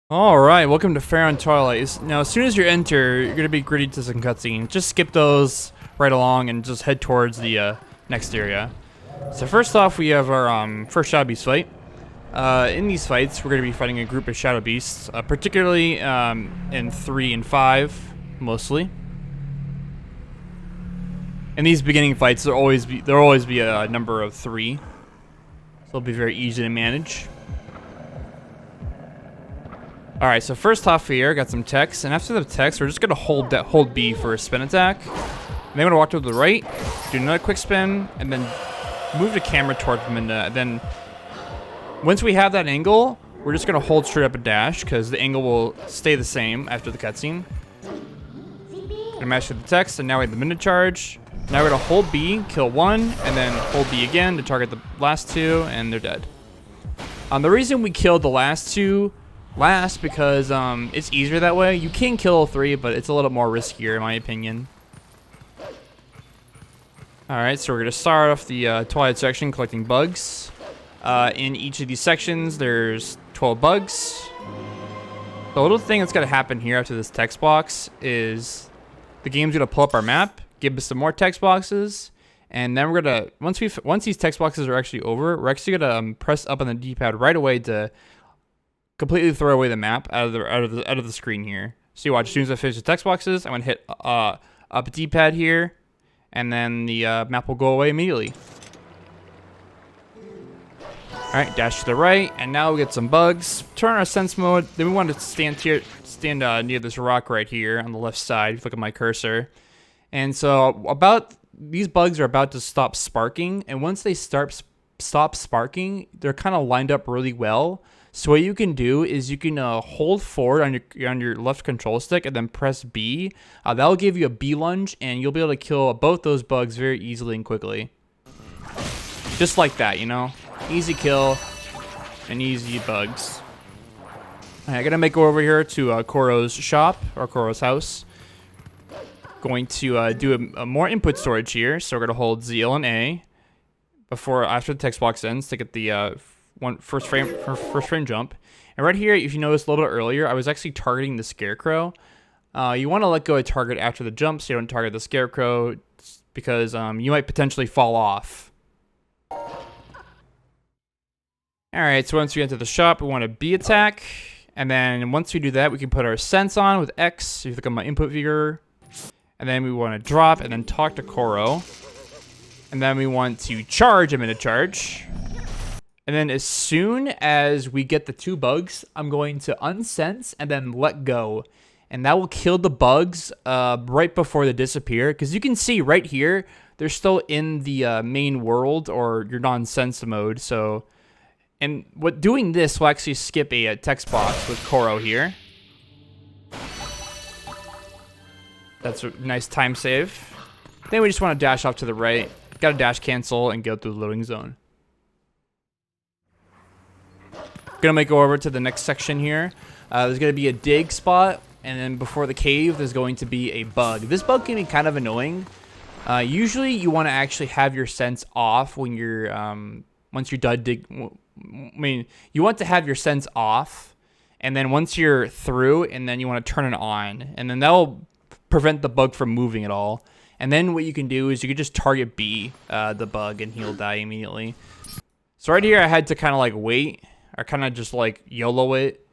Alright, welcome to Faron Twilight. Now, as soon as you enter, you're going to be greeted to some cutscenes. Just skip those right along and just head towards the next area. So first off, we have our first Shadow Beast fight. In these fights, we're going to be fighting a group of Shadow Beasts, particularly in 3 and 5, mostly. In these beginning fights, there'll always be a number of 3, so it'll be very easy to manage. Alright, so first off here, got some text, and after the text, we're just gonna hold B for a spin attack. And then we're gonna walk to the right, do another quick spin, and then move the camera towards them, and then once we have that angle, we're just gonna hold straight up a dash, because the angle will stay the same after the cutscene. And match with the text, and now we have the minute charge. Now we're gonna hold B, kill 1, and then hold B again to target the last 2, and they're dead. The reason we killed the last 2 last because it's easier that way. You can kill 3, but it's a little more riskier in my opinion. Alright, so we're going to start off the Twilight section collecting bugs. In each of these sections there's 12 bugs. The little thing that's going to happen here after this text box is the game's going to pull up our map, give us some more text boxes, and then we're going to, once these text boxes are actually over, we're actually going to press up on the D-pad right away to completely throw away the map out of the screen here. So you watch, as soon as I finish the text boxes, I'm gonna hit up D-pad here, and then the map will go away immediately. All right, dash to the right, and now we get some bugs. Turn our sense mode. Then we want to stand near this rock right here on the left side. If you look at my cursor, and so these bugs are about to stop sparking, and once they stop sparking, they're kind of lined up really well. So what you can do is you can hold forward on your left control stick and then press B. That'll give you a B lunge, and you'll be able to kill both those bugs very easily and quickly. Just like that, you know? Easy kill and easy bugs. Alright, I'm going to make over here to Koro's shop, or Koro's house. Going to do a more input storage here, so we're going to hold ZL and A after the text box ends to get the first frame jump. And right here, if you noticed a little bit earlier, I was actually targeting the scarecrow. You want to let go of target after the jump so you don't target the scarecrow, because you might potentially fall off. Alright, so once we enter the shop, we want a B attack, and then once we do that, we can put our sense on with X. So you look at my input viewer, and then we want to drop and then talk to Koro, and then we want to charge a minute charge. And then as soon as we get the 2 bugs, I'm going to unsense and then let go. And that will kill the bugs right before they disappear. Because you can see right here, they're still in the main world or your non-sense mode. So, and doing this will actually skip a text box with Koro here. That's a nice time save. Then we just want to dash off to the right. Got to dash cancel and go through the loading zone. Gonna make go over to the next section here. There's gonna be a dig spot, and then before the cave there's going to be a bug. This bug can be kind of annoying. Usually you want to actually have your sense off when you're once you're done you want to have your sense off, and then once you're through, and then you want to turn it on, and then that'll prevent the bug from moving at all. And then what you can do is you can just target B, the bug, and he'll die immediately. So right here I had to kind of like wait. I kind of just like YOLO it,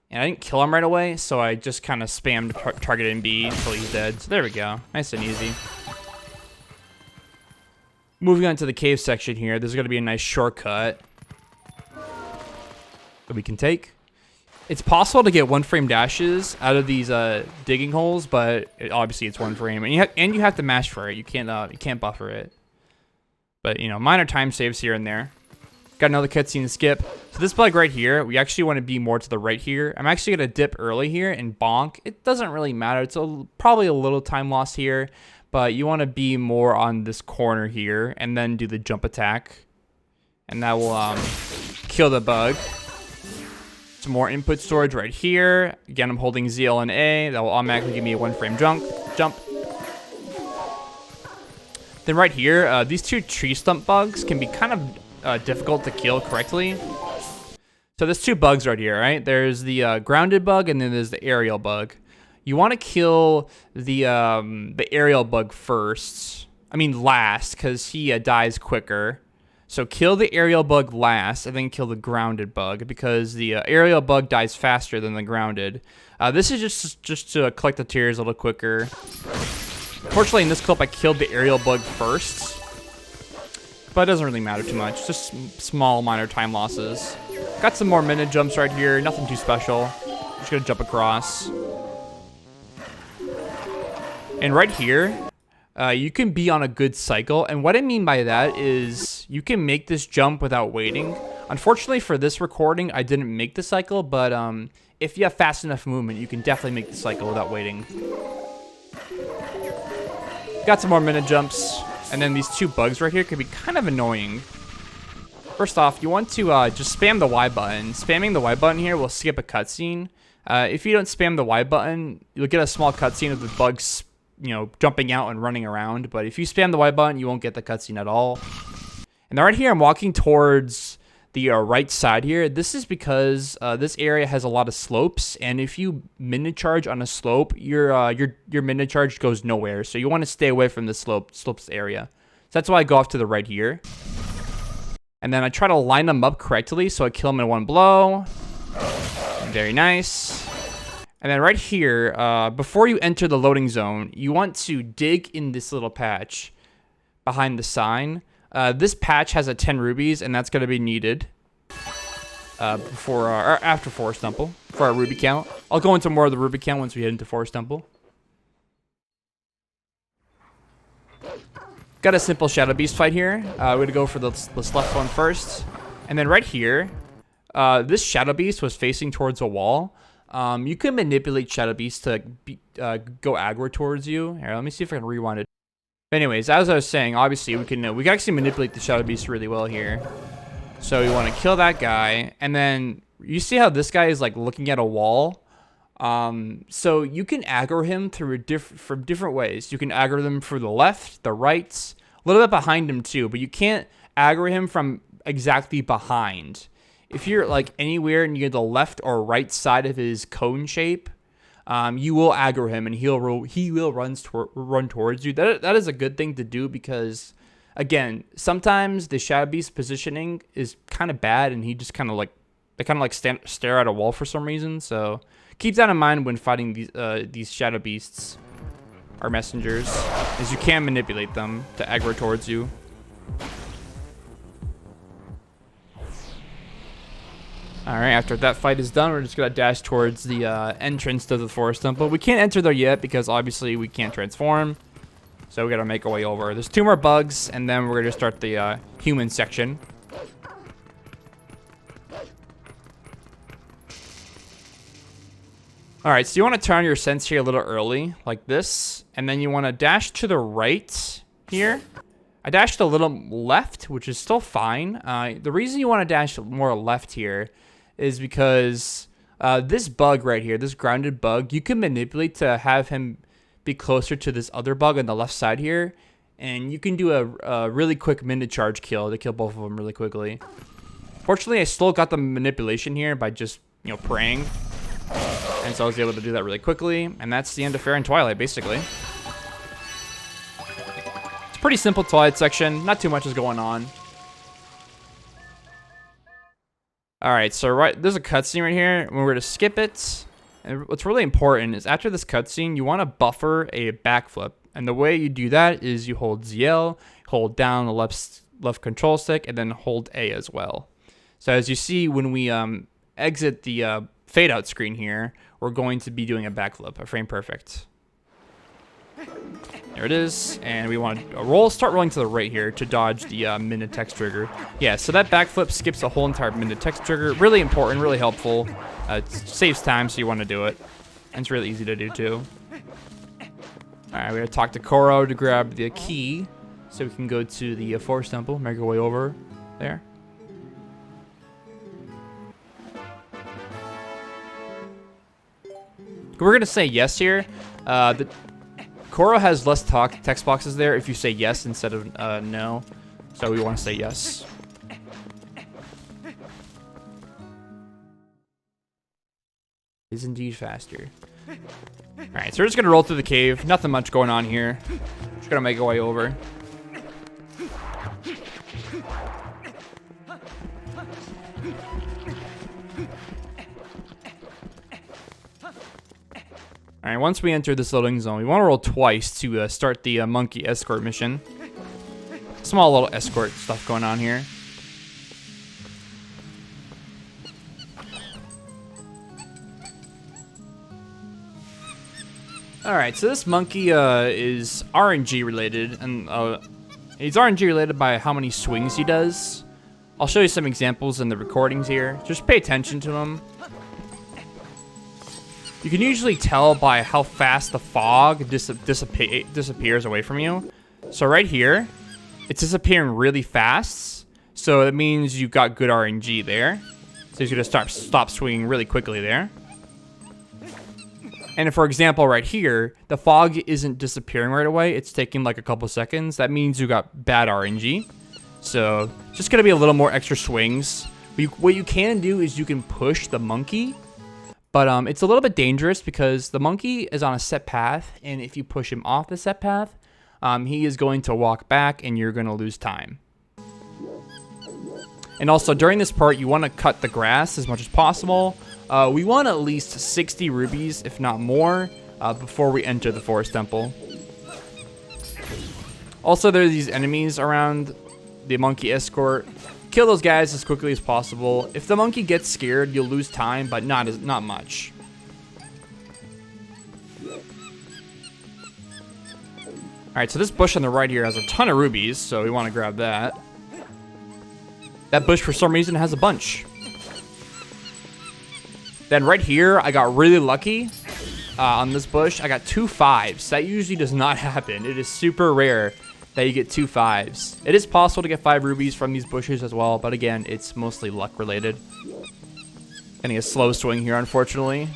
and I didn't kill him right away, so I just kind of spammed targeting B until he's dead. So there we go, nice and easy. Moving on to the cave section here, there's going to be a nice shortcut that we can take. It's possible to get 1-frame dashes out of these digging holes, but obviously it's 1 frame, and you have to mash for it. You can't buffer it. But you know, minor time saves here and there. Got another cutscene to skip. So this bug right here, we actually want to be more to the right here. I'm actually going to dip early here and bonk. It doesn't really matter. It's probably a little time loss here, but you want to be more on this corner here and then do the jump attack. And that will kill the bug. Some more input storage right here. Again, I'm holding ZL and A. That will automatically give me a 1-frame jump. Then right here, these 2 tree stump bugs can be kind of difficult to kill correctly. So there's two bugs right here, right? There's the grounded bug, and then there's the aerial bug. You want to kill the aerial bug first. I mean last, because he dies quicker. So kill the aerial bug last, and then kill the grounded bug, because the aerial bug dies faster than the grounded. This is just to collect the tears a little quicker. Fortunately, in this clip, I killed the aerial bug first. But it doesn't really matter too much. Just small, minor time losses. Got some more minute jumps right here. Nothing too special. Just gonna jump across. And right here, you can be on a good cycle. And what I mean by that is you can make this jump without waiting. Unfortunately, for this recording, I didn't make the cycle. But if you have fast enough movement, you can definitely make the cycle without waiting. Got some more minute jumps. And then these two bugs right here can be kind of annoying. First off, you want to just spam the Y button. Spamming the Y button here will skip a cutscene. If you don't spam the Y button, you'll get a small cutscene of the bugs, jumping out and running around. But if you spam the Y button, you won't get the cutscene at all. And then right here, I'm walking towards the right side here. This is because this area has a lot of slopes, and if you minute charge on a slope, your minute charge goes nowhere. So you want to stay away from the slopes area. So that's why I go off to the right here. And then I try to line them up correctly, so I kill them in one blow. Very nice. And then right here, before you enter the loading zone, you want to dig in this little patch behind the sign. This patch has a 10 rubies, and that's going to be needed after Forest Temple for our ruby count. I'll go into more of the ruby count once we head into Forest Temple. Got a simple Shadow Beast fight here. We're going to go for this left one first. And then right here, this Shadow Beast was facing towards a wall. You can manipulate Shadow Beast to go aggro towards you. Here, let me see if I can rewind it. Anyways, as I was saying, obviously we can actually manipulate the Shadow Beast really well here. So we want to kill that guy, and then you see how this guy is like looking at a wall. So you can aggro him from different ways. You can aggro them from the left, the right, a little bit behind him too, but you can't aggro him from exactly behind. If you're like anywhere near the left or right side of his cone shape, you will aggro him, and he will run towards you. That is a good thing to do because, again, sometimes the Shadow Beast positioning is kind of bad, and he just kind of like stare at a wall for some reason. So keep that in mind when fighting these Shadow Beasts or messengers, as you can manipulate them to aggro towards you. Alright, after that fight is done, we're just going to dash towards the entrance to the Forest Temple. We can't enter there yet because obviously we can't transform. So we got to make our way over. There's 2 more bugs, and then we're going to start the human section. Alright, so you want to turn your sense here a little early, like this. And then you want to dash to the right here. I dashed a little left, which is still fine. The reason you want to dash more left here is because this bug right here, this grounded bug, you can manipulate to have him be closer to this other bug on the left side here. And you can do a really quick minute charge kill to kill both of them really quickly. Fortunately, I still got the manipulation here by just, praying. And so I was able to do that really quickly. And that's the end of Faron Twilight, basically. Pretty simple Twilight section. Not too much is going on. Alright, so there's a cutscene right here. And we're going to skip it. And what's really important is after this cutscene, you want to buffer a backflip. And the way you do that is you hold ZL, hold down the left control stick, and then hold A as well. So as you see, when we exit the fade out screen here, we're going to be doing a backflip, a frame perfect. There it is, and we want to start rolling to the right here to dodge the minute text trigger. Yeah, so that backflip skips the whole entire minute text trigger. Really important, really helpful. It saves time, so you want to do it. And it's really easy to do too. Alright, we're going to talk to Koro to grab the key so we can go to the Forest Temple, make our way over there. We're going to say yes here. Koro has less text boxes there if you say yes instead of no. So we want to say yes. is indeed faster. Alright, so we're just gonna roll through the cave. Nothing much going on here. Just gonna make our way over. Alright, once we enter this loading zone, we want to roll twice to start the monkey escort mission. Small little escort stuff going on here. Alright, so this monkey is RNG related, and he's RNG related by how many swings he does. I'll show you some examples in the recordings here. Just pay attention to him. You can usually tell by how fast the fog disappears away from you. So right here, it's disappearing really fast. So it means you've got good RNG there. So he's gonna stop swinging really quickly there. And for example, right here, the fog isn't disappearing right away. It's taking like a couple seconds. That means you got bad RNG. So just gonna be a little more extra swings. What you can do is you can push the monkey. But it's a little bit dangerous because the monkey is on a set path, and if you push him off the set path, he is going to walk back, and you're going to lose time. And also, during this part, you want to cut the grass as much as possible. We want at least 60 rubies, if not more, before we enter the forest temple. Also, there are these enemies around the monkey escort. Kill those guys as quickly as possible. If the monkey gets scared, you'll lose time, but not much. Alright, so this bush on the right here has a ton of rubies, so we want to grab that. That bush, for some reason, has a bunch. Then right here, I got really lucky on this bush. I got 2 5s. That usually does not happen. It is super rare that you get 2 5s. It is possible to get 5 rubies from these bushes as well, but again, it's mostly luck related. Getting a slow swing here, unfortunately.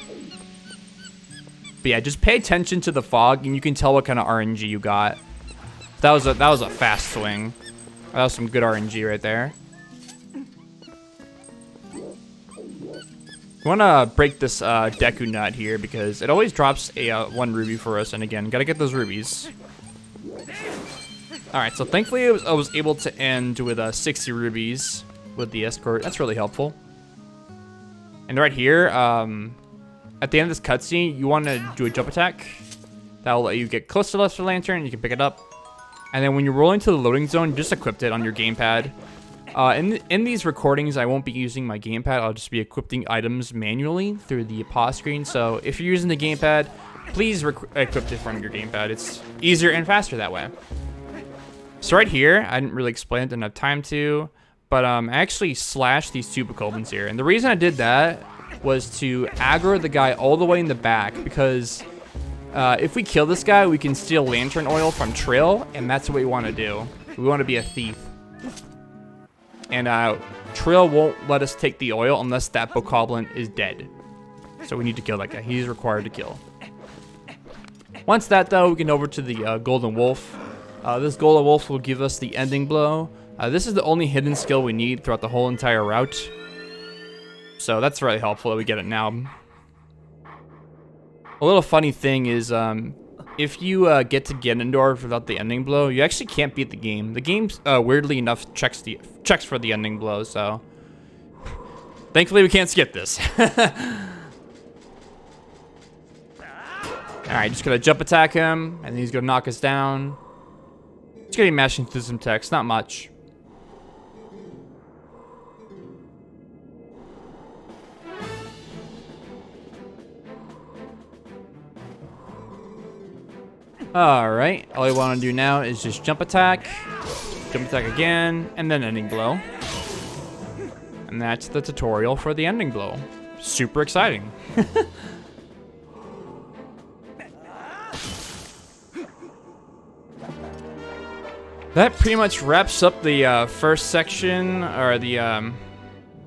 But yeah, just pay attention to the fog, and you can tell what kind of RNG you got. That was a fast swing. That was some good RNG right there. We want to break this Deku nut here because it always drops a 1 ruby for us, and again, gotta get those rubies. Alright, so thankfully I was able to end with 60 rubies with the escort. That's really helpful. And right here, at the end of this cutscene, you want to do a jump attack. That'll let you get close to the Lesser Lantern, you can pick it up. And then when you're rolling to the loading zone, you just equip it on your gamepad. In these recordings, I won't be using my gamepad. I'll just be equipping items manually through the pause screen. So if you're using the gamepad, please equip it from your gamepad. It's easier and faster that way. So right here, I didn't really explain it, didn't have time to, but I actually slashed these 2 Bokobans here. And the reason I did that was to aggro the guy all the way in the back, because if we kill this guy, we can steal lantern oil from Trill, and that's what we want to do. We want to be a thief. And Trill won't let us take the oil unless that Bokoblin is dead. So we need to kill that guy. He's required to kill. Once that, though, we can over to the Golden Wolf. This Golden Wolf will give us the ending blow. This is the only hidden skill we need throughout the whole entire route. So that's really helpful that we get it now. A little funny thing is, if you get to Ganondorf without the ending blow, you actually can't beat the game. The game, weirdly enough, checks for the ending blow, so... Thankfully, we can't skip this. Alright, just gonna jump attack him, and he's gonna knock us down. Just gonna be mashing through some text, not much. Alright, all we want to do now is just jump attack again, and then ending blow. And that's the tutorial for the ending blow. Super exciting. That pretty much wraps up the first section, or the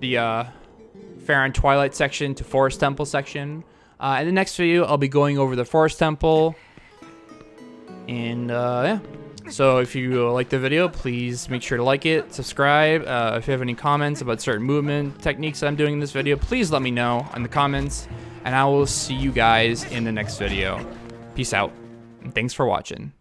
Faron Twilight section to Forest Temple section. In the next video, I'll be going over the Forest Temple. And yeah, so if you like the video, please make sure to like it, subscribe. If you have any comments about certain movement techniques that I'm doing in this video, please let me know in the comments. and I will see you guys in the next video. Peace out, and thanks for watching.